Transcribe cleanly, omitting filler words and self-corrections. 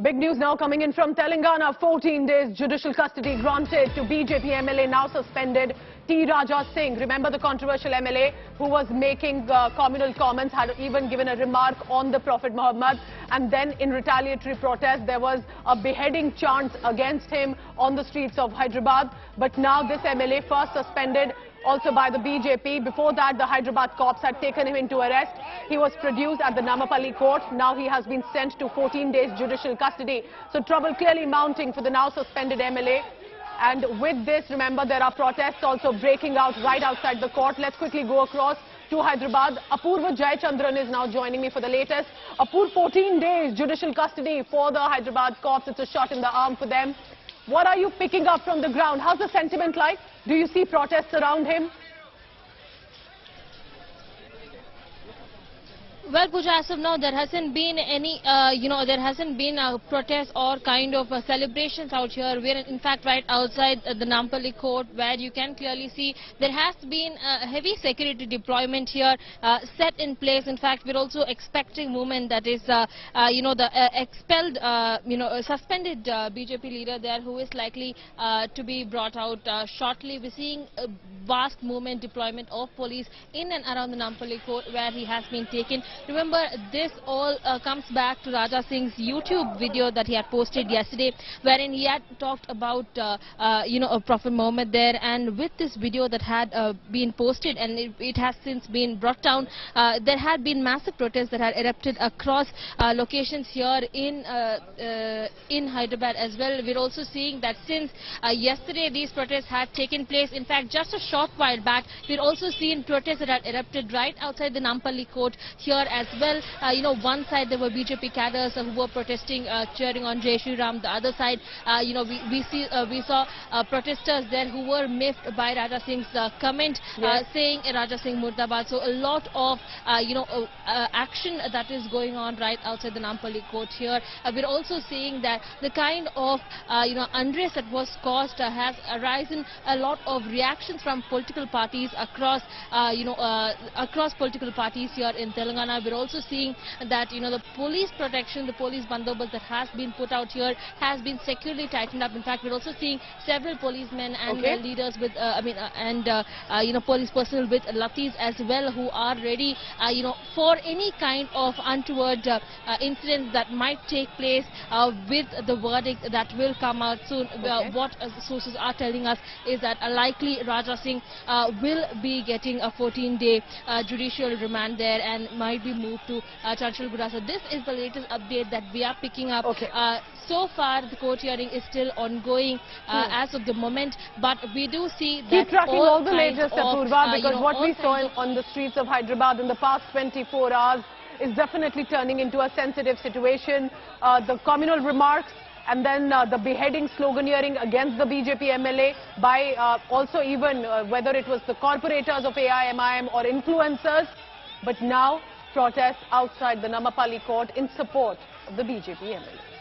Big news now coming in from Telangana. 14 days judicial custody granted to BJP MLA, now suspended, T. Raja Singh. Remember the controversial MLA who was making communal comments, had even given a remark on the Prophet Muhammad, and then in retaliatory protest there was a beheading chant against him on the streets of Hyderabad. But now this MLA, first suspended also by the BJP. Before that, the Hyderabad cops had taken him into arrest. He was produced at the Namapalli court. Now he has been sent to 14 days judicial custody. So trouble clearly mounting for the now suspended MLA. And with this, remember, there are protests also breaking out right outside the court. Let's quickly go across to Hyderabad. Apurva Jayachandran is now joining me for the latest. Apur, 14 days judicial custody for the Hyderabad cops. It's a shot in the arm for them. What are you picking up from the ground? How's the sentiment like? Do you see protests around him? Well, Pooja, as of now, there hasn't been any, there hasn't been a protest or kind of celebrations out here. We're in fact right outside the Namapalli court, where you can clearly see there has been a heavy security deployment here set in place. In fact, we're also expecting movement, that is, the expelled, suspended BJP leader there, who is likely to be brought out shortly. We're seeing a vast movement, deployment of police in and around the Namapalli court, where he has been taken. Remember, this all comes back to Raja Singh's YouTube video that he had posted yesterday, wherein he had talked about, Prophet Muhammad there. And with this video that had been posted, and it has since been brought down, there had been massive protests that had erupted across locations here in Hyderabad as well. We're also seeing that since yesterday these protests had taken place. In fact, just a short while back, we've also seen protests that had erupted right outside the Namapalli court here as well. One side there were BJP cadres who were protesting, cheering on Jai Shri Ram. The other side, we saw protesters there who were miffed by Raja Singh's comment, saying Raja Singh Murdabad. So a lot of action that is going on right outside the Namapalli court here. We're also seeing that the kind of unrest that was caused has arisen a lot of reactions from political parties across across political parties here in Telangana. We're also seeing that the police protection, the police bandobast that has been put out here has been securely tightened up. In fact, we're also seeing several policemen and leaders with police personnel with lathis as well, who are ready for any kind of untoward incidents that might take place with the verdict that will come out soon. What sources are telling us is that likely Raja Singh will be getting a 14-day judicial remand there and might be moved to Chanchalguda. So this is the latest update that we are picking up. So far, the court hearing is still ongoing as of the moment, but we do see that keep tracking all the latest, Apurva, because what we saw on the streets of Hyderabad in the past 24 hours is definitely turning into a sensitive situation. The communal remarks, and then the beheading sloganeering against the BJP MLA by also even whether it was the corporators of AIMIM or influencers. But now protests outside the Namapalli court in support of the BJP MLA.